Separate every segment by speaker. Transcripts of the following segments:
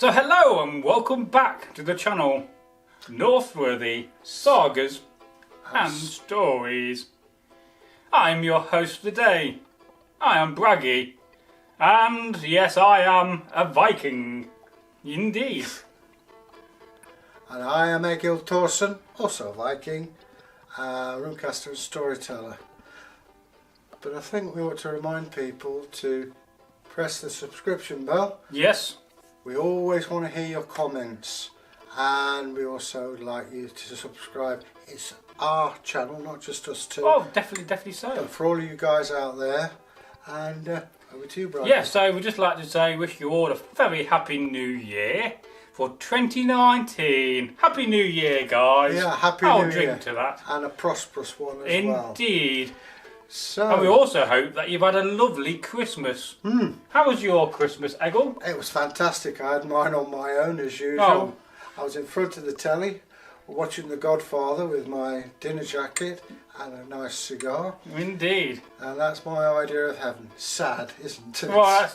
Speaker 1: So hello and welcome back to the channel Northworthy, Sagas and Stories. I'm your host for the day. I am Bragi, and yes, I am a Viking, indeed.
Speaker 2: And I am Egil Thorsson, also a Viking, roomcaster and storyteller. But I think we ought to remind people to press the subscription bell.
Speaker 1: Yes.
Speaker 2: We always want to hear your comments, and we also would like you to subscribe. It's our channel, not just us two.
Speaker 1: Oh, definitely so.
Speaker 2: But for all of you guys out there, and over to you, Bragi.
Speaker 1: Yes, so we'd just like to say, wish you all a very happy new year for 2019. Happy New Year, guys.
Speaker 2: Yeah, happy
Speaker 1: I'll
Speaker 2: New
Speaker 1: drink
Speaker 2: Year.
Speaker 1: to that.
Speaker 2: And a prosperous one as well.
Speaker 1: Indeed.
Speaker 2: So,
Speaker 1: And we also hope that you've had a lovely Christmas. How was your Christmas, Egil?
Speaker 2: it was fantastic. I had mine on my own as usual.
Speaker 1: Oh.
Speaker 2: I was in front of the telly watching The Godfather with my dinner jacket and a nice cigar.
Speaker 1: Indeed.
Speaker 2: And that's my idea of heaven. Sad, isn't it?
Speaker 1: Well,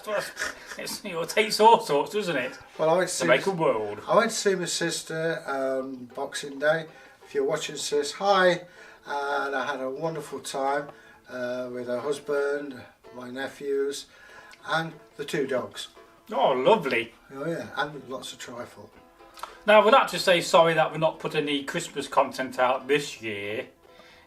Speaker 1: it takes all sorts, doesn't it,
Speaker 2: Well, I went
Speaker 1: to make a world.
Speaker 2: I went to see my sister Boxing Day. If you're watching, sis, hi. And I had a wonderful time with her husband, my nephews, and the two dogs.
Speaker 1: Oh, lovely.
Speaker 2: Oh yeah, and lots of trifle.
Speaker 1: Now, we'd like to say sorry that we've not put any Christmas content out this year.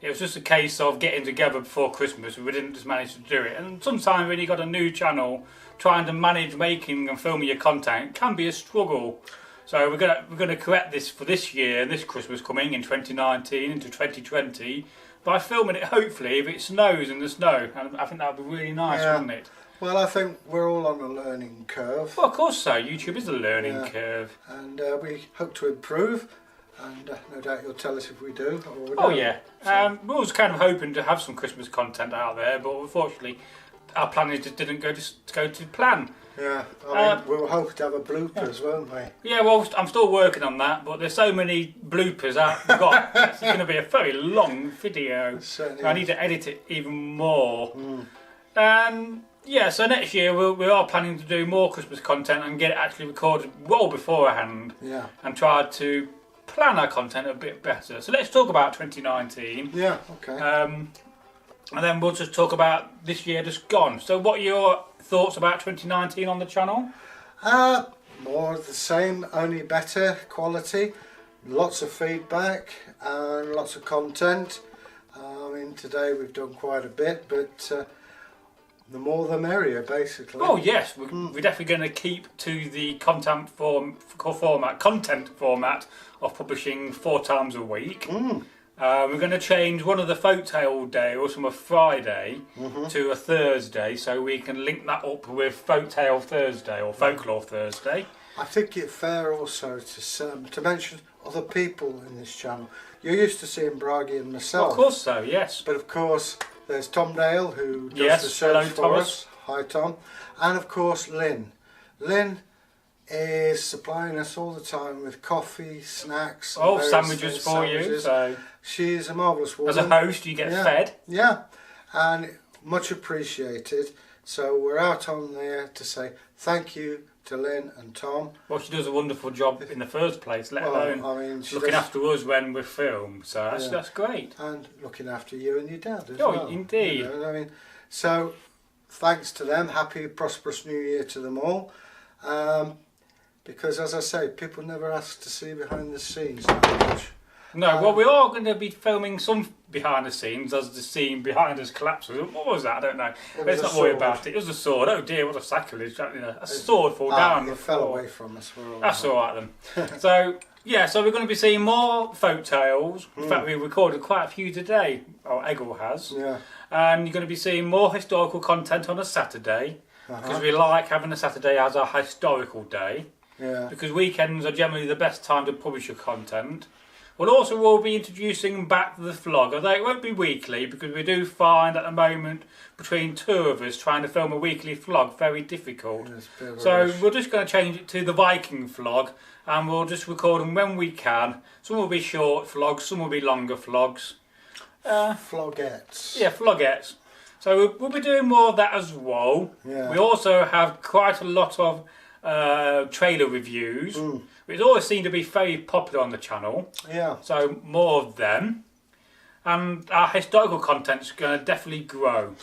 Speaker 1: It was just a case of getting together before Christmas. We didn't just manage to do it. And sometimes when you've got a new channel, trying to manage making and filming your content can be a struggle. So we're gonna correct this for this year and this Christmas coming in 2019 into 2020 by filming it, hopefully, if it snows in the snow. And I think that would be really nice,
Speaker 2: Yeah.
Speaker 1: wouldn't it?
Speaker 2: Well, I think we're all on a learning curve.
Speaker 1: Well, of course so. YouTube is a learning curve.
Speaker 2: And we hope to improve, and no doubt you'll tell us if we do or we
Speaker 1: Oh
Speaker 2: don't.
Speaker 1: yeah. We was kind of hoping to have some Christmas content out there, but unfortunately our plans just didn't go to plan.
Speaker 2: Yeah, I mean, we'll hope to have a bloopers, won't we?
Speaker 1: Yeah, well, I'm still working on that, but there's so many bloopers I've got. It's going to be a very long video.
Speaker 2: Certainly
Speaker 1: I need to edit it even more. And yeah, so next year we are planning to do more Christmas content and get it actually recorded well beforehand.
Speaker 2: Yeah.
Speaker 1: And try to plan our content a bit better. So let's talk about 2019.
Speaker 2: Yeah, okay.
Speaker 1: And then we'll just talk about this year just gone. So what are your thoughts about 2019 on the channel?
Speaker 2: More of the same, only better quality. Lots of feedback and lots of content. I mean, today we've done quite a bit, but the more the merrier, basically.
Speaker 1: Oh yes, we're definitely going to keep to the content format of publishing 4 times a week. We're going to change one of the folktale days from a Friday to a Thursday, so we can link that up with Folktale Thursday or Folklore Thursday.
Speaker 2: I think it's fair also to mention other people in this channel. You're used to seeing Bragi and myself.
Speaker 1: Of course so, yes.
Speaker 2: But of course, there's Tom Dale, who does
Speaker 1: Yes,
Speaker 2: the search
Speaker 1: hello,
Speaker 2: for
Speaker 1: Thomas.
Speaker 2: us. Hi, Tom. And of course, Lynn. Lynn is supplying us all the time with coffee, snacks, and various
Speaker 1: sandwiches for you.
Speaker 2: sandwiches.
Speaker 1: So
Speaker 2: She's a marvellous woman.
Speaker 1: as a host, you get fed.
Speaker 2: Yeah, and much appreciated. So we're out on there to say thank you to Lynn and Tom.
Speaker 1: Well, she does a wonderful job in the first place, let alone
Speaker 2: I mean, she
Speaker 1: looking
Speaker 2: does-
Speaker 1: after us when we film. So that's great.
Speaker 2: And looking after you and your dad as
Speaker 1: Oh,
Speaker 2: well.
Speaker 1: indeed.
Speaker 2: You know, I mean, so thanks to them. Happy, prosperous New Year to them all. Because as I say, people never ask to see behind the scenes that much.
Speaker 1: No, well, we are going to be filming some behind the scenes as the scene behind us collapses. What was that? I don't know. Let's not worry about it. It was a sword. Oh dear, what a sacrilege. A sword fall down.
Speaker 2: It fell away from us. We're all
Speaker 1: That's all right then. So, yeah, so we're going to be seeing more folk tales. In fact, we recorded quite a few today. Oh, Egil has.
Speaker 2: Yeah.
Speaker 1: And you're going to be seeing more historical content on a Saturday. Because we like having a Saturday as our historical day.
Speaker 2: Yeah.
Speaker 1: Because weekends are generally the best time to publish your content. We'll be introducing back the vlog, although it won't be weekly because we do find at the moment between two of us trying to film a weekly vlog very difficult. So we're just going to change it to the Viking vlog and we'll just record them when we can. Some will be short vlogs, some will be longer vlogs.
Speaker 2: Vlogettes.
Speaker 1: Yeah, vlogettes. So we'll be doing more of that as well.
Speaker 2: Yeah.
Speaker 1: We also have quite a lot of trailer reviews, which always seem to be very popular on the channel.
Speaker 2: Yeah.
Speaker 1: So more of them. And our historical content's going to definitely grow.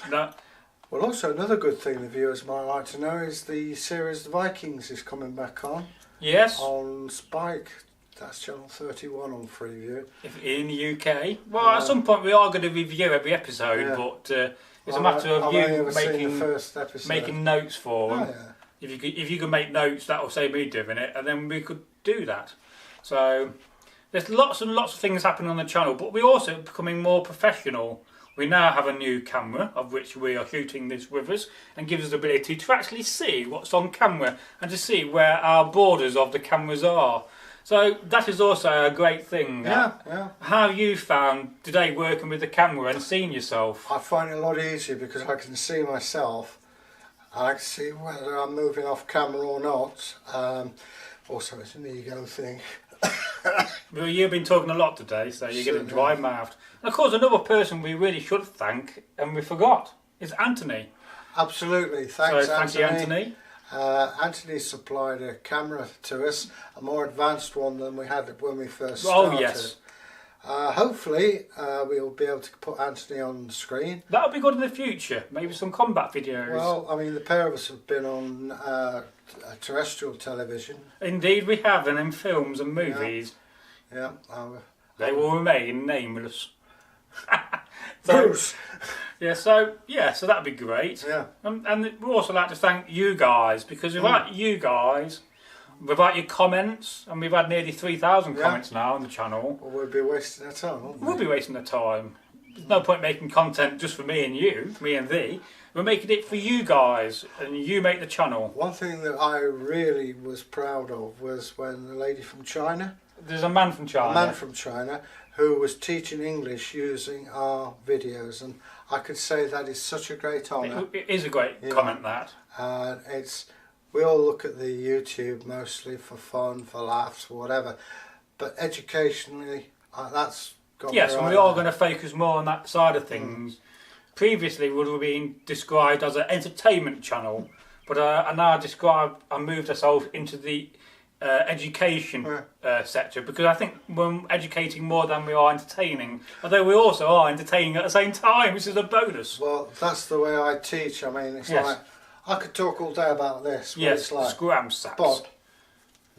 Speaker 2: Well, also another good thing the viewers might like to know is the series The Vikings is coming back on.
Speaker 1: Yes.
Speaker 2: On Spike. That's channel 31 on Freeview.
Speaker 1: If in the UK. Well, at some point we are going to review every episode, but it's a matter of you making notes for them.
Speaker 2: Yeah.
Speaker 1: If you can make notes, that will save me doing it, and then we could do that. So there's lots and lots of things happening on the channel, but we're also becoming more professional. We now have a new camera, of which we are shooting this with us, and gives us the ability to actually see what's on camera and to see where our borders of the cameras are. So that is also a great thing.
Speaker 2: Yeah.
Speaker 1: How have you found today working with the camera and seeing yourself?
Speaker 2: I find it a lot easier because I can see myself. I can see whether I'm moving off camera or not. Also, it's an ego thing.
Speaker 1: Well, you've been talking a lot today, so you're getting dry-mouthed. And of course, another person we really should thank, and we forgot, is Anthony.
Speaker 2: Absolutely. Thanks,
Speaker 1: Thank you, Anthony.
Speaker 2: Anthony supplied a camera to us, a more advanced one than we had when we first started.
Speaker 1: Oh, yes.
Speaker 2: Hopefully, we'll be able to put Anthony on the screen.
Speaker 1: That'll be good in the future. Maybe some combat videos.
Speaker 2: Well, I mean, the pair of us have been on terrestrial television.
Speaker 1: Indeed, we have, and in films and movies.
Speaker 2: Yeah.
Speaker 1: They will remain nameless.
Speaker 2: Bruce!
Speaker 1: So that'd be great.
Speaker 2: Yeah.
Speaker 1: And we'd also like to thank you guys, because without you guys, without your comments, and we've had nearly 3,000 comments now on the channel.
Speaker 2: Well, we'll be wasting our time, won't we?
Speaker 1: We'll be wasting the time. There's no point making content just for me and you, me and thee. We're making it for you guys, and you make the channel.
Speaker 2: One thing that I really was proud of was when the lady from China...
Speaker 1: There's a man from China.
Speaker 2: A man from China who was teaching English using our videos, and I could say that is such a great honour.
Speaker 1: It is a great comment, that.
Speaker 2: We all look at the YouTube mostly for fun, for laughs, for whatever, but educationally, that's got me
Speaker 1: Yes, and
Speaker 2: right
Speaker 1: we are
Speaker 2: there.
Speaker 1: going to focus more on that side of things. Previously, would have been described as an entertainment channel, but I now I moved ourselves into the education sector, because I think we're educating more than we are entertaining, although we also are entertaining at the same time, which is a bonus.
Speaker 2: Well, that's the way I teach. I mean, it's like, I could talk all day about this, what it's like.
Speaker 1: Scram sacks.
Speaker 2: But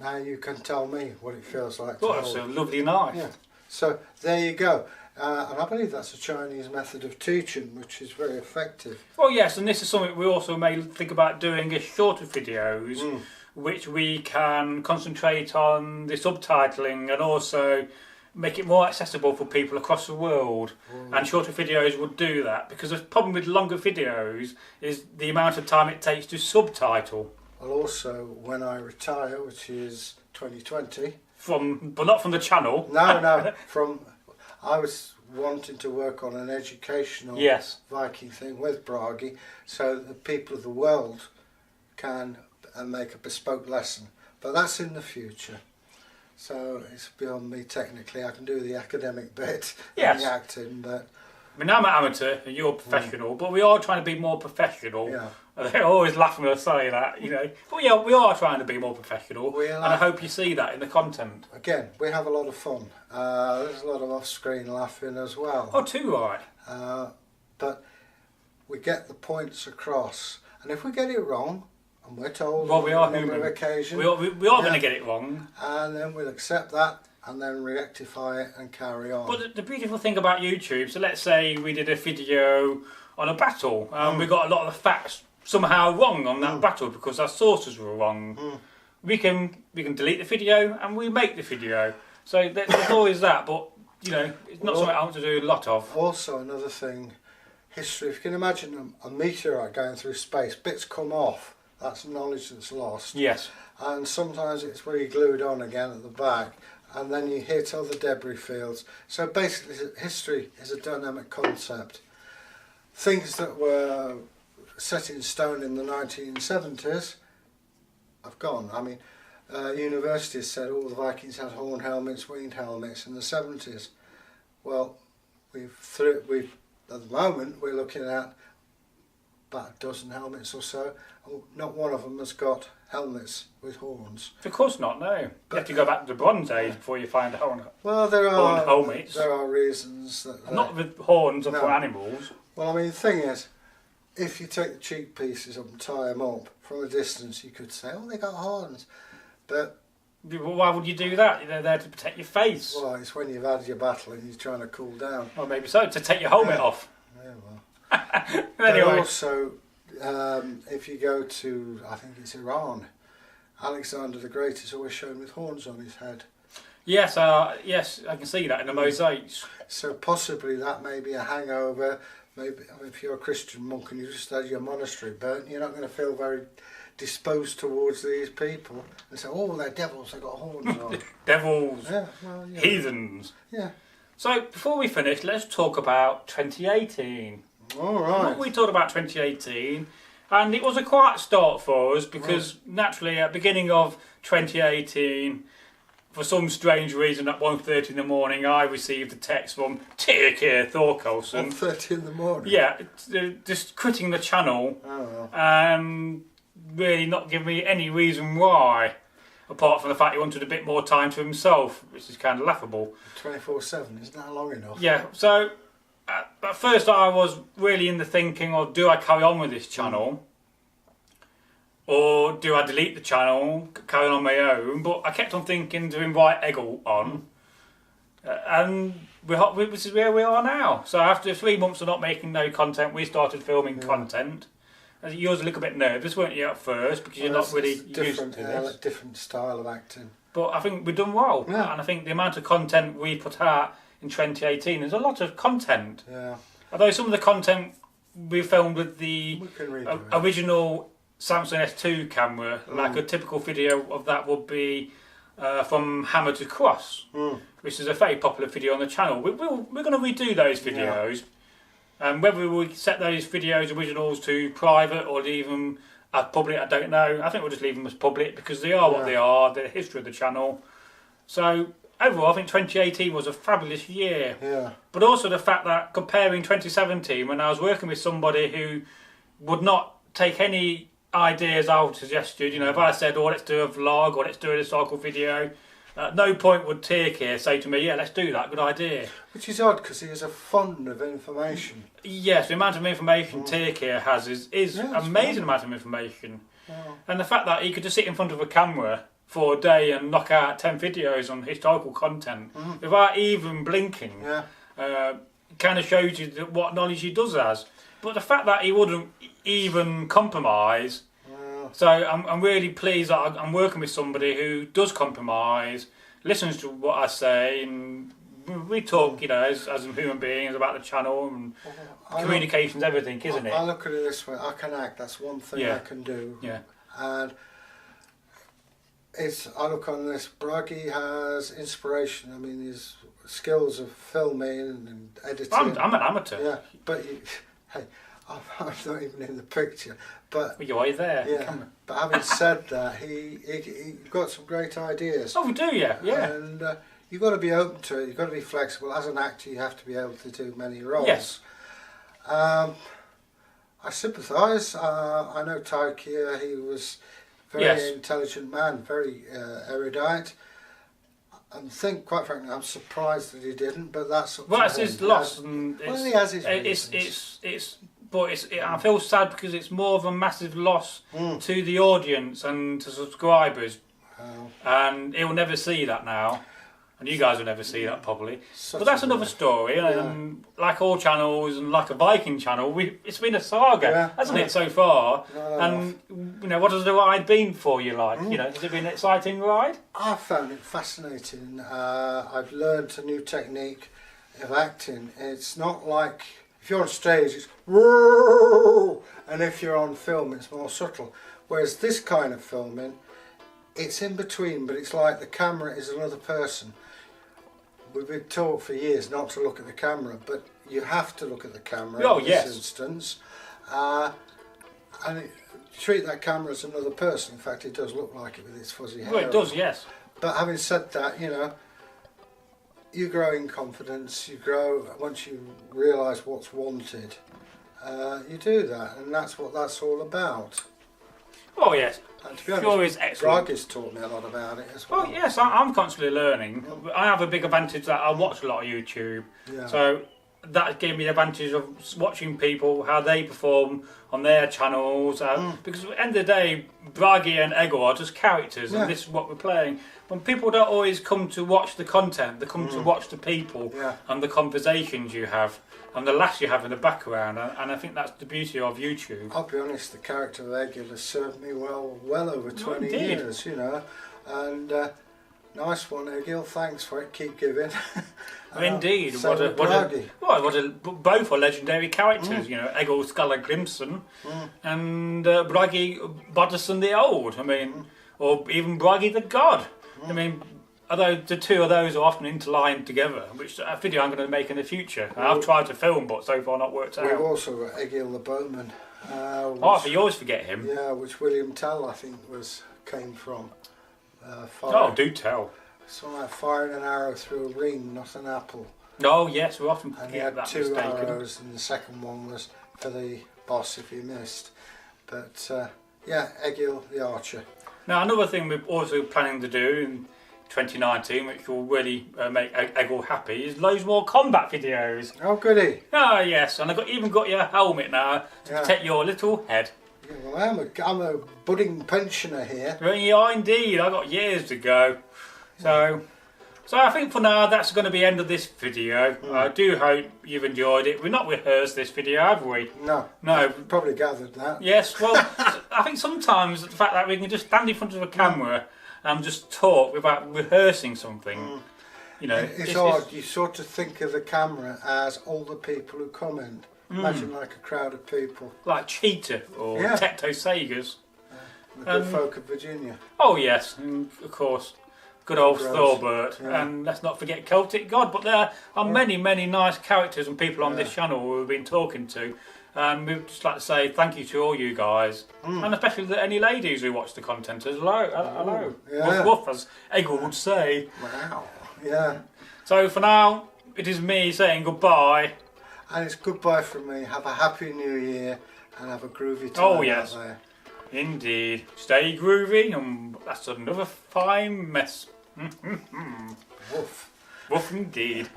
Speaker 2: now you can tell me what it feels like.
Speaker 1: Oh, that's a lovely knife.
Speaker 2: Yeah. So there you go. And I believe that's a Chinese method of teaching, which is very effective.
Speaker 1: Well, yes, and this is something we also may think about doing as shorter videos, which we can concentrate on the subtitling and also make it more accessible for people across the world. And shorter videos would do that, because the problem with longer videos is the amount of time it takes to subtitle.
Speaker 2: Well, also, when I retire, which is 2020...
Speaker 1: But not from the channel.
Speaker 2: No, I was wanting to work on an educational Viking thing with Bragi, so the people of the world can make a bespoke lesson. But that's in the future. So it's beyond me technically. I can do the academic bit and the acting, but...
Speaker 1: I mean, I'm an amateur and you're professional, but we are trying to be more professional.
Speaker 2: Yeah.
Speaker 1: They're always laughing when I say that, you know. But yeah, we are trying to be more professional, and I hope you see that in the content.
Speaker 2: Again, we have a lot of fun. There's a lot of off-screen laughing as well.
Speaker 1: Oh, too right.
Speaker 2: But we get the points across, and if we get it wrong, and we're told
Speaker 1: we are
Speaker 2: on a number of
Speaker 1: human.
Speaker 2: occasions,
Speaker 1: we are going to get it wrong,
Speaker 2: and then we'll accept that and then rectify it and carry on.
Speaker 1: But the beautiful thing about YouTube, so let's say we did a video on a battle, and we got a lot of the facts somehow wrong on that battle because our sources were wrong. We can delete the video and we make the video. So there's always that, but you know, it's not something I want to do a lot of.
Speaker 2: Also, another thing, history. If you can imagine a meteorite going through space, bits come off. That's knowledge that's lost.
Speaker 1: Yes.
Speaker 2: And sometimes it's re-glued on again at the back, and then you hit other debris fields. So basically, history is a dynamic concept. Things that were set in stone in the 1970s have gone. I mean, universities said all the Vikings had horn helmets, winged helmets in the 70s. Well, we've at the moment we're looking at about a dozen helmets or so. Not one of them has got helmets with horns.
Speaker 1: Of course not, no. You have to go back to the Bronze Age before you find horn helmets.
Speaker 2: There are reasons that...
Speaker 1: Not with horns or for animals.
Speaker 2: Well, I mean, the thing is, if you take the cheek pieces up and tie them up, from a distance you could say, oh, they got horns. But...
Speaker 1: Well, why would you do that? They're there to protect your face.
Speaker 2: Well, it's when you've had your battle and you're trying to cool down.
Speaker 1: Well, maybe so, to take your helmet off.
Speaker 2: Yeah, well.
Speaker 1: Anyway.
Speaker 2: But also, if you go to, I think it's Iran, Alexander the Great is always shown with horns on his head.
Speaker 1: Yes, yes, I can see that in the mosaics.
Speaker 2: So possibly that may be a hangover. Maybe if you're a Christian monk and you just had your monastery burnt, you're not going to feel very disposed towards these people and say, oh, they're devils, they've got horns on.
Speaker 1: Devils,
Speaker 2: yeah, well, yeah.
Speaker 1: Heathens.
Speaker 2: Yeah.
Speaker 1: So before we finish, let's talk about 2018.
Speaker 2: All right.
Speaker 1: We talked about 2018, and it was a quiet start for us because naturally at the beginning of 2018, for some strange reason at 1:30 in the morning, I received a text from Take Care Thorsson.
Speaker 2: 1:30 in the morning?
Speaker 1: Yeah, just quitting the channel.
Speaker 2: Oh, well.
Speaker 1: And really not giving me any reason why, apart from the fact he wanted a bit more time to himself, which is kind of laughable.
Speaker 2: 24/7, isn't that long enough?
Speaker 1: Yeah, so at first I was really in the thinking of, do I carry on with this channel? Or do I delete the channel, carry on my own? But I kept on thinking to invite Egil on. And this is where we are now. So after 3 months of not making no content, we started filming content. You was a little bit nervous, weren't you, at first, because you're not really used to this.
Speaker 2: Different style of acting.
Speaker 1: But I think we've done well. Yeah. And I think the amount of content we put out in 2018, there's a lot of content.
Speaker 2: Yeah.
Speaker 1: Although some of the content we filmed with the original Samsung S2 camera, like a typical video of that would be from Hammer to Cross, which is a very popular video on the channel. We're going to redo those videos. And whether we set those videos originals to private or leave them as public, I don't know. I think we'll just leave them as public because they are what they are, the history of the channel. So overall, I think 2018 was a fabulous year. Yeah. But also the fact that comparing 2017, when I was working with somebody who would not take any ideas I would suggested, you know, if I said, oh, let's do a vlog or let's do a historical video, at no point would Take Care say to me, yeah, let's do that, good idea.
Speaker 2: Which is odd because he is a fond of information.
Speaker 1: Yes, the amount of information Take Care has is amazing amount of information. And the fact that he could just sit in front of a camera for a day and knock out 10 videos on historical content without even blinking kind of shows you what knowledge he does has. But the fact that he wouldn't even compromise, so I'm really pleased that I'm working with somebody who does compromise, listens to what I say, and we talk, you know, as human beings about the channel and communication's everything, isn't it?
Speaker 2: I look at it this way: I can act. That's one thing I can do.
Speaker 1: Yeah.
Speaker 2: And I look on this. Bragi has inspiration. I mean, his skills of filming and editing.
Speaker 1: I'm an amateur.
Speaker 2: Yeah, but hey, I'm not even in the picture. But
Speaker 1: well, you are there.
Speaker 2: Yeah. But having said that, he got some great ideas.
Speaker 1: Oh, we do, yeah.
Speaker 2: And you've got to be open to it. You've got to be flexible. As an actor, you have to be able to do many roles.
Speaker 1: Yes.
Speaker 2: I sympathise. I know Taiki. He was a very intelligent man, very erudite. And quite frankly, I'm surprised that he didn't. But that's
Speaker 1: it's his loss. And
Speaker 2: he has his reasons.
Speaker 1: I feel sad because it's more of a massive loss to the audience and to subscribers, and he'll never see that now, and you guys will never see that probably. But that's another story, and like all channels and like a Viking channel, it's been a saga, hasn't it, so far? And you know, what has the ride been for you like? You know, has it been an exciting ride?
Speaker 2: I found it fascinating. I've learned a new technique of acting. It's not like if you're on stage, it's whoa, and if you're on film, it's more subtle. Whereas this kind of filming, it's in between, but it's like the camera is another person. We've been taught for years not to look at the camera, but you have to look at the camera in this instance. And treat that camera as another person. In fact, it does look like it with its fuzzy hair.
Speaker 1: Well, it does, yes.
Speaker 2: But having said that, you know, you grow in confidence, you grow once you realise what's wanted, you do that, and that's what that's all about.
Speaker 1: Oh yes.
Speaker 2: And to be honest,
Speaker 1: Sure is excellent.
Speaker 2: Bragi's taught me a lot about it as well.
Speaker 1: Oh yes, I'm constantly learning. I have a big advantage that I watch a lot of YouTube, so that gave me the advantage of watching people how they perform on their channels. Because at the end of the day, Bragi and Egil are just characters, and this is what we're playing. When people don't always come to watch the content, they come to watch the people and the conversations you have and the laughs you have in the background, and I think that's the beauty of YouTube.
Speaker 2: I'll be honest, the character of Egil has served me well over 20 years, you know, and nice one, Egil, thanks for it, keep giving.
Speaker 1: Indeed, both are legendary characters, you know, Egil Skallagrimson and Bragi Bodison the Old, I mean, or even Bragi the God. I mean, although the two of those are often interlined together, which a video I'm going to make in the future. I've tried to film, but so far not worked out.
Speaker 2: We've also got Egil the Bowman.
Speaker 1: You always forget him.
Speaker 2: Yeah, which William Tell, I think, came from.
Speaker 1: Do tell.
Speaker 2: Something like firing an arrow through a ring, not an apple.
Speaker 1: Oh yes, we often
Speaker 2: and
Speaker 1: forget that
Speaker 2: two
Speaker 1: mistaken.
Speaker 2: arrows, and the second one was for the boss if he missed. But yeah, Egil the Archer.
Speaker 1: Now another thing we're also planning to do in 2019, which will really make Egil happy, is loads more combat videos.
Speaker 2: Oh goody!
Speaker 1: Oh yes, and I've even got your helmet now to protect your little head.
Speaker 2: Yeah, well, I'm a budding pensioner here.
Speaker 1: Well, yeah, indeed, I've got years to go. So I think for now that's going to be the end of this video. I do hope you've enjoyed it. We've not rehearsed this video, have we?
Speaker 2: No.
Speaker 1: No.
Speaker 2: Probably gathered that.
Speaker 1: Yes, well, I think sometimes the fact that we can just stand in front of a camera and just talk without rehearsing something, you know.
Speaker 2: It's odd, you sort of think of the camera as all the people who comment. Imagine like a crowd of people.
Speaker 1: Like Cheetah or Tecto Sagas.
Speaker 2: The good folk of Virginia.
Speaker 1: Oh yes, and of course. Good old Thorbert, and let's not forget Celtic God. But there are many nice characters and people on this channel who we've been talking to. We'd just like to say thank you to all you guys, and especially any ladies who watch the content as well. Hello. Woof woof, as Egil would say.
Speaker 2: Wow. Yeah.
Speaker 1: So for now, it is me saying goodbye.
Speaker 2: And it's goodbye from me. Have a happy new year and have a groovy time out there.
Speaker 1: Indeed. Stay groovy, and that's another fine mess.
Speaker 2: Woof.
Speaker 1: Woof indeed.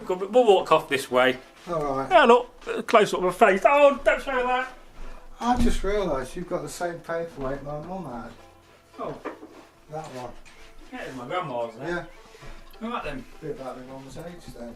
Speaker 1: We'll walk off this way.
Speaker 2: Alright.
Speaker 1: Yeah, look, close up of my face. Oh, don't show that.
Speaker 2: I just realised you've got the same paperweight my mum had.
Speaker 1: Oh.
Speaker 2: That one.
Speaker 1: Yeah, it's my grandma's.
Speaker 2: Yeah.
Speaker 1: Alright then.
Speaker 2: Be about my mum's age then.